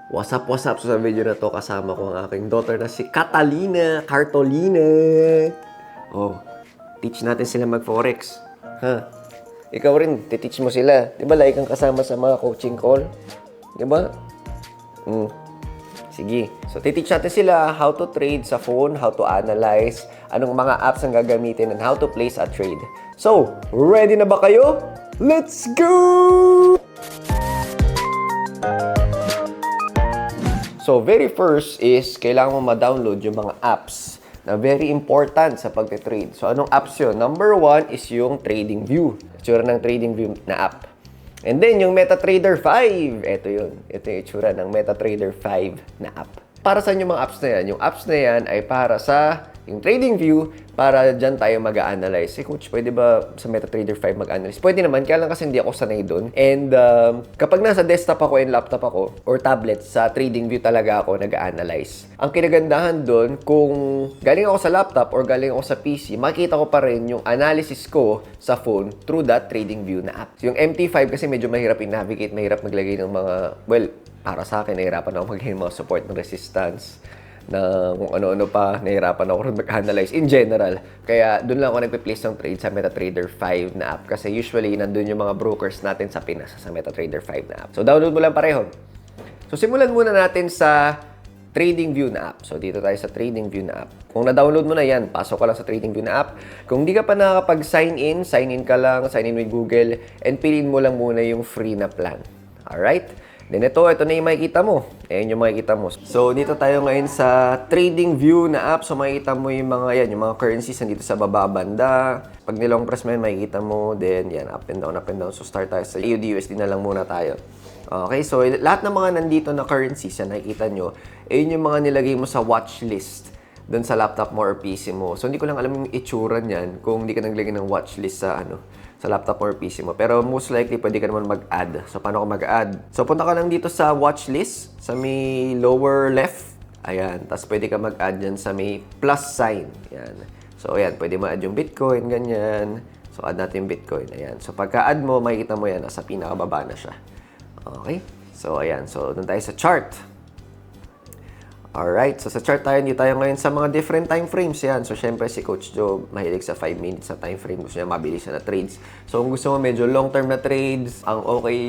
What's up? So sa video na to, kasama ko ang aking daughter na si Catalina Cartolina. Oh, teach natin sila mag-forex. Ha? Ikaw rin, titeach mo sila. Di ba, like kang kasama sa mga coaching call? Di ba? Sige. So, titeach natin sila how to trade sa phone, how to analyze, anong mga apps ang gagamitin, and how to place a trade. So, ready na ba kayo? Let's go! So, very first is, kailangan mo ma-download yung mga apps na very important sa pagte-trade. So, anong apps yun? Number one is yung TradingView. Itsura ng TradingView na app. And then, yung MetaTrader 5. Ito yun. Ito yung itsura ng MetaTrader 5 na app. Para saan yung mga apps na yan? Yung apps na yan ay para sa yung TradingView, para dyan tayo mag-a-analyze. Coach, pwede ba sa MetaTrader 5 mag-analyze? Pwede naman, kaya lang kasi hindi ako sanay doon. And kapag nasa desktop ako and laptop ako, or tablet, sa TradingView talaga ako nag-a-analyze. Ang kinagandahan doon, kung galing ako sa laptop or galing ako sa PC, makikita ko pa rin yung analysis ko sa phone through that TradingView na app. Yung MT5 kasi medyo mahirap i-navigate, mahirap maglagay ng mga, well, para sa akin, nahirapan ako maglagay ng mga support ng resistance, na kung ano-ano pa, nahirapan ako rin mag-analyze in general. Kaya doon lang ako nagpe-place ng trade sa MetaTrader 5 na app. Kasi usually, nandun yung mga brokers natin sa Pinas sa MetaTrader 5 na app. So, download mo lang pareho. So, simulan muna natin sa TradingView na app. So, dito tayo sa TradingView na app. Kung na-download mo na yan, pasok ka lang sa TradingView na app. Kung di ka pa nakakapag-sign in ka lang, sign in with Google, and piliin mo lang muna yung free na plan. Alright? Then ito na yung makikita mo. Ayan yung makikita mo. So, dito tayo ngayon sa TradingView na app. So, makikita mo yung mga, yan, yung mga currencies nandito sa baba banda. Pag nilong press mo yan, makikita mo. Then, yan, up and down, up and down. So, start tayo sa AUD-USD na lang muna tayo. Okay, so, lahat ng mga nandito na currencies yan, nakikita nyo, ayun yung mga nilagay mo sa watch list doon sa laptop mo or PC mo. So, hindi ko lang alam yung itsura niyan kung hindi ka naglagay ng watch list sa sa laptop or PC mo. Pero most likely, pwede ka naman mag-add. So, paano ka mag-add? So, punta ka lang dito sa watch list, sa may lower left. Ayan. Tapos, pwede ka mag-add dyan sa may plus sign. Ayan. So, ayan. Pwede ma-add yung Bitcoin, ganyan. So, add natin yung Bitcoin. Ayan. So, pagka-add mo, makikita mo yan. Nasa pinakababa na siya. Okay? So, ayan. So, doon tayo sa chart. Alright, so sa chart tayo, hindi tayo ngayon sa mga different time frames yan. So, syempre si Coach Joe, mahilig sa 5 minutes na time frame. Gusto niya mabilis na trades. So, kung gusto mo medyo long-term na trades, ang okay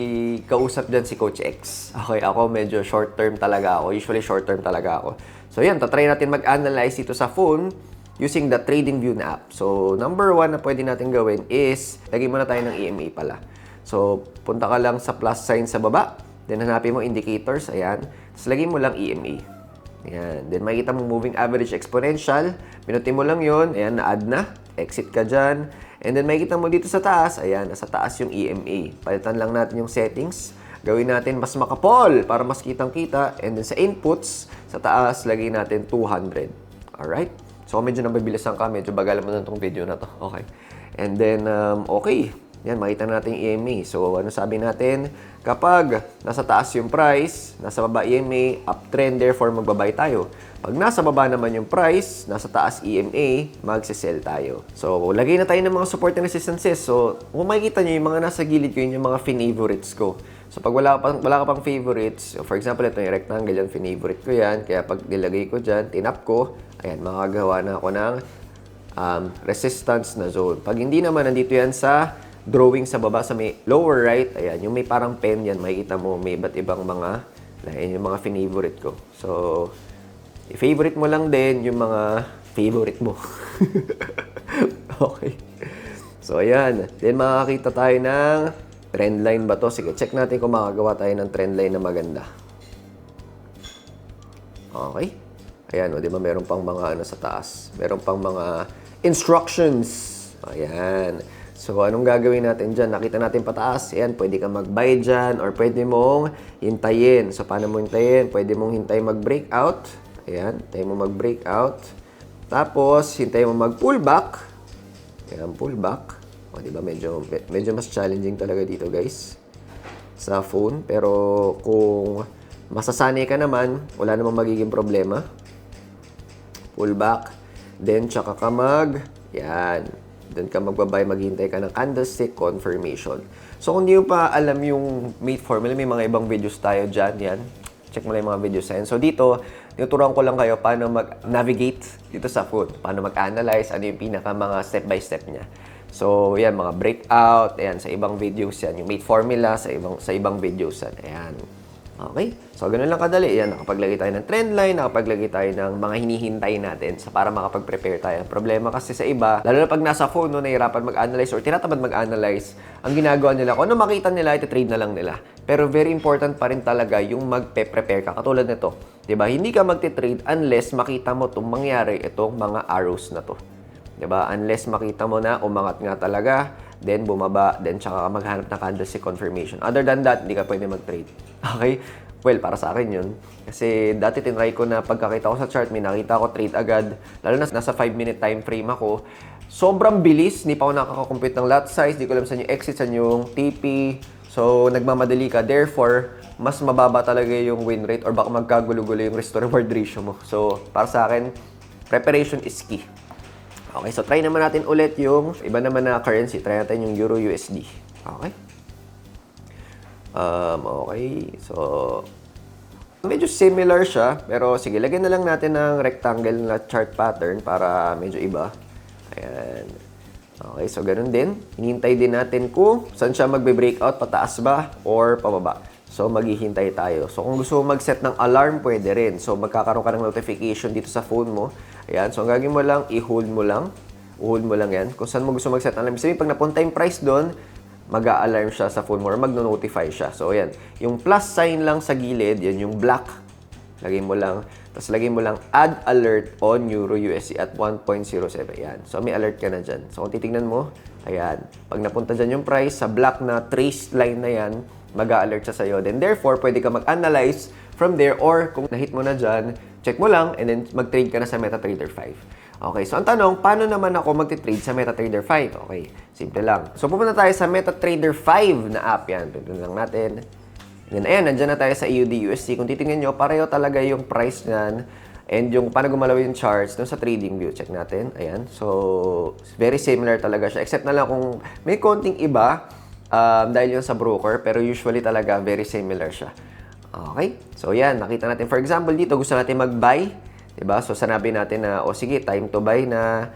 kausap dyan si Coach X. Okay, ako medyo short-term talaga ako. Usually short-term talaga ako. So, yan, tatry natin mag-analyze ito sa phone using the TradingView na app. So, number one na pwede natin gawin is, lagay muna tayo ng EMA pala. So, punta ka lang sa plus sign sa baba. Then, hanapin mo indicators. Ayan. Tapos, lagay mo lang EMA. Ayan. Then, makikita mo moving average exponential. Pinutin mo lang yun. Ayan, na-add na. Exit ka dyan. And then, makikita mo dito sa taas. Ayan, nasa taas yung EMA. Palitan lang natin yung settings. Gawin natin mas makapol para mas kitang-kita. And then, sa inputs, sa taas, lagay natin 200. Alright? So, medyo nabibilisan ka. Medyo bagalan mo na itong video na to. Okay. And then, okay. Yan, makita natin yung EMA. So, ano sabi natin? Kapag nasa taas yung price, nasa baba EMA, uptrend, therefore magbabay tayo. Pag nasa baba naman yung price, nasa taas EMA, magsisell tayo. So, lagay na tayo ng mga support and resistances. So, kung makikita nyo, yung mga nasa gilid ko, yun yung mga favorites ko. So, pag wala ka pang favorites, for example, ito yung rectangle, yan, favorite ko yan. Kaya pag nilagay ko dyan, tinap ko, ayan, makagawa na ako ng resistance na zone. Pag hindi naman, nandito yan sa drawing sa baba sa may lower right, ayan, yung may parang pen yan, makikita mo may iba't ibang mga, ayan, yung mga favorite ko. So, i-favorite mo lang din yung mga favorite mo. Okay. So, ayan. Then, makakita tayo ng trend line ba to? Sige, check natin kung makagawa tayo ng trend line na maganda. Okay. Ayan, o, di ba meron pang mga ano sa taas? Meron pang mga instructions. Ayan. So, anong gagawin natin dyan? Nakita natin pataas. Ayan, pwede kang mag-buy dyan or pwede mong hintayin. So, paano mo hintayin? Pwede mong hintayin mag-breakout. Ayan, hintayin mo mag-breakout. Tapos, hintayin mo mag-pullback. Ayan, pullback. O, diba? Medyo mas challenging talaga dito, guys. Sa phone. Pero, kung masasanay ka naman, wala namang magiging problema. Pullback. Then, tsaka ka yan. Doon ka magbabay, maghintay ka ng candlestick confirmation. So, kung di mo pa alam yung mate formula, may mga ibang videos tayo dyan, yan. check mo lang yung mga videos na yan. So dito, tinuturuan ko lang kayo paano mag-navigate dito sa food. Paano mag-analyze, ano yung pinaka mga step-by-step niya. So, yan, mga breakout, ayan, sa ibang videos yan. Yung mate formula, sa ibang videos yan. Ayan. Okay? So, ganun lang kadali. Yan, nakapaglagay tayo ng trend line, nakapaglagay tayo ng mga hinihintay natin para makapag-prepare tayo. Problema kasi sa iba, lalo na pag nasa phone, no, nahihirapan mag-analyze or tinatamad mag-analyze, ang ginagawa nila, kung ano makita nila, iti-trade na lang nila. Pero very important pa rin talaga yung magpe-prepare ka. Katulad nito, diba? Hindi ka magti-trade unless makita mo itong mangyari itong mga arrows na to. Diba? Unless makita mo na umangat nga talaga, then bumaba, then tsaka ka maghanap ng candlestick confirmation. Other than that, hindi ka pwede mag-trade. Okay? Well, para sa akin yun. Kasi dati tinry ko na pagkakita ko sa chart, may nakita ko trade agad. Lalo na nasa 5-minute time frame ako. Sobrang bilis, hindi pa ako nakakakompute ng lot size, hindi ko alam saan yung exit, saan yung TP. So, nagmamadali ka. Therefore, mas mababa talaga yung win rate or baka magkagulo-gulo yung risk-to-reward ratio mo. So, para sa akin, preparation is key. Okay, so try naman natin ulit yung iba naman na currency. Try natin yung Euro USD. Okay. Okay, so medyo similar siya, pero sige, lagyan na lang natin ng rectangle na chart pattern para medyo iba. Ayan. Okay, so ganun din. Hinihintay din natin kung saan siya magbe-breakout, pataas ba or pababa. So, maghihintay tayo. So, kung gusto mo mag-set ng alarm, pwede rin. So, magkakaroon ka ng notification dito sa phone mo. Ayan. So, ang gagawin mo lang, i-hold mo lang. I-hold mo lang yan. Kung saan mo gusto mag-set ng alarm. Sabihin, pag napunta yung price doon, mag-a-alarm siya sa phone mo or mag-notify siya. So, ayan. Yung plus sign lang sa gilid, yan yung black. Lagay mo lang. Tapos, lagay mo lang add alert on Euro USD at 1.07. Ayan. So, may alert ka na dyan. So, kung titignan mo, ayan. Pag napunta dyan yung price, sa black na traced line na yan, mag-a-alert siya sa'yo. Then, therefore, pwede ka mag-analyze from there or kung na-hit mo na dyan, check mo lang and then mag-trade ka na sa MetaTrader 5. Okay, so ang tanong, paano naman ako mag-trade sa MetaTrader 5? Okay, simple lang. So, pupunta tayo sa MetaTrader 5 na app. Yan, pindutin lang natin. And then, ayan, nandyan na tayo sa AUD-USD. Kung titingnan nyo, pareho talaga yung price nyan and yung paano gumalaw yung charts dun sa trading view. Check natin. Ayan. So, very similar talaga siya. Except na lang kung may konting iba, dahil yun sa broker, pero usually talaga very similar siya. Okay? So, yan. Nakita natin. For example, dito gusto natin mag-buy. Diba? So, sanabi natin na, sige, time to buy na.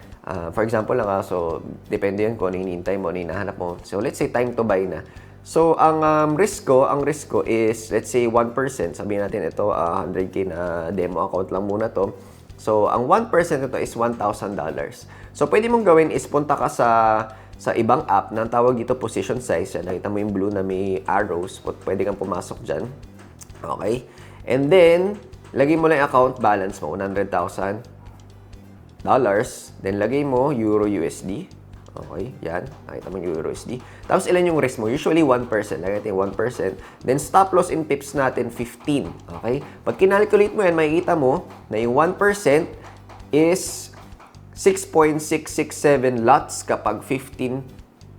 For example lang, so, depende yun kung ano hinihintay mo, ano hinahanap mo. So, let's say time to buy na. So, ang risk ko is, let's say, 1%. Sabihin natin ito, 100K na demo account lang muna to. So, ang 1% nito is $1,000. So, pwede mong gawin is punta ka sa ibang app na tawag dito position size. Yan, nakita mo yung blue na may arrows. Pwede kang pumasok dyan. Okay? And then, lagay mo lang yung account balance mo, $100,000. Then, lagay mo Euro USD. Okay, yan. Nakita mo yung Euro USD. Tapos, ilan yung risk mo? Usually, 1%. Lagay natin 1%. Then, stop loss in pips natin, 15. Okay? Pag kinalculate mo yan, makikita mo na yung 1% is 6.667 lots kapag 15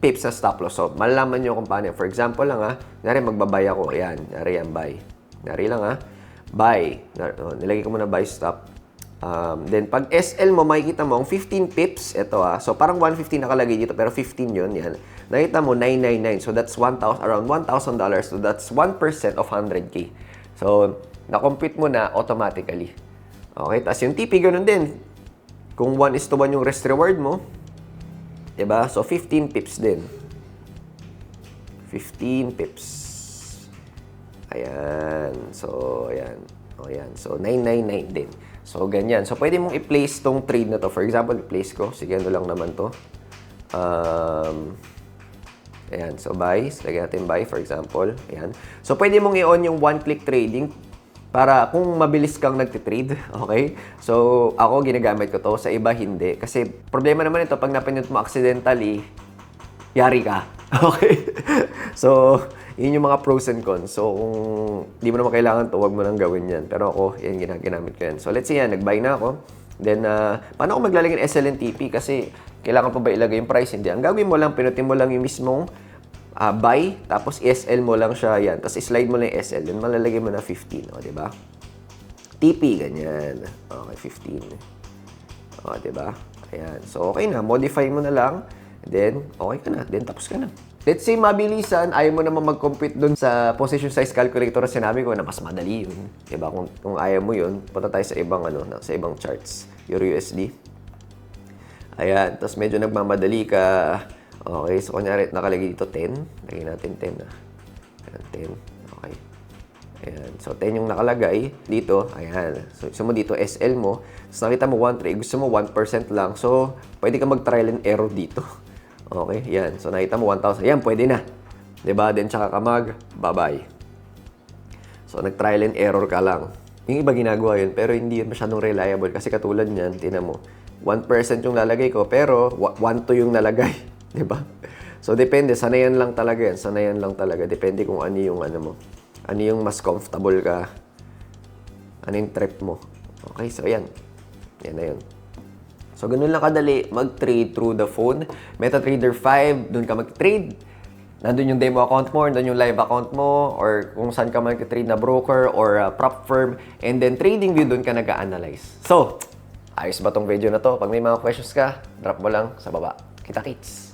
pips na stop loss. So, malalaman nyo kung paano. For example lang nari magbabay ako. Ayan, nari yan, buy. Nari lang buy. Nilagay ko muna buy stop. Then, pag SL mo, makikita mo, ang 15 pips, ito So, parang 150 nakalagay dito, pero 15 yun, yan. Nakita mo, 999. So, that's around $1,000. So, that's 1% of 100K. So, na-compute mo na automatically. Okay, tapos yung TP, ganun din. Kung 1:1 yung risk reward mo, diba? So, 15 pips din. 15 pips. Ayan. So, ayan. O, ayan. So, 999 din. So, ganyan. So, pwede mong i-place tong trade na to. For example, i-place ko. Sige, ano lang naman to. Ayan. So, buy. Lagyan natin buy, for example. Ayan. So, pwede mong i-on yung one-click trading para kung mabilis kang nagtitrade, okay? So, ako ginagamit ko to, sa iba hindi. Kasi problema naman ito, pag napindot mo accidentally, yari ka. Okay? So, yun yung mga pros and cons. So, kung di mo naman kailangan to, huwag mo nang gawin yan. Pero ako, yan, ginagamit ko yan. So, let's say yan, nag-buy na ako. Then, paano ako maglalagay ng SL and TP? Kasi, kailangan pa ba ilagay yung price? Hindi. Ang gawin mo lang, pinutin mo lang yung mismong buy, tapos SL mo lang siya, yan. Tapos slide mo lang yung SL, then malalagay mo na 15, o, diba? TP, ganyan. Okay, 15. O, diba? Ayan. So, okay na. Modify mo na lang. Then, okay ka na. Then, tapos ka na. Let's say mabilisan, ayaw mo naman mag-compute dun sa position size calculator na sinabi ko na mas madali yun. Diba? Kung ayaw mo yun, punta tayo sa ibang, sa ibang charts. Your USD. Ayan. Tapos medyo nagmamadali ka. Okay. So, kunyari, nakalagay dito 10. Lagyan natin 10 na. Ayan, 10. Okay. Ayan. So, 10 yung nakalagay dito. Ayan. So, gusto mo dito, SL mo. Tapos nakita mo 1 trade. Gusto mo 1% lang. So, pwede ka mag-trial and error dito. Okay, yan. So, nakita mo 1,000. Yan, pwede na. 'Di ba? Then, tsaka ka bye-bye. So, nag-trial and error ka lang. Yung iba ginagawa yun, pero hindi yun masyadong reliable. Kasi katulad niyan, tinan mo, 1% yung lalagay ko, pero 1 to yung nalagay. 'Di ba? So, depende. Sanayan lang talaga yan. Sanayan lang talaga. Depende kung ano yung mo. Ano yung mas comfortable ka. Ano yung trip mo. Okay, so yan. Yan na yun. So, ganun lang kadali mag-trade through the phone. MetaTrader 5, dun ka mag-trade. Nandun yung demo account mo, nandun yung live account mo, or kung saan ka mag-trade na broker or prop firm. And then, TradingView, dun ka nag-a-analyze. So, ayos ba tong video na to? Pag may mga questions ka, drop mo lang sa baba. Kita-kits!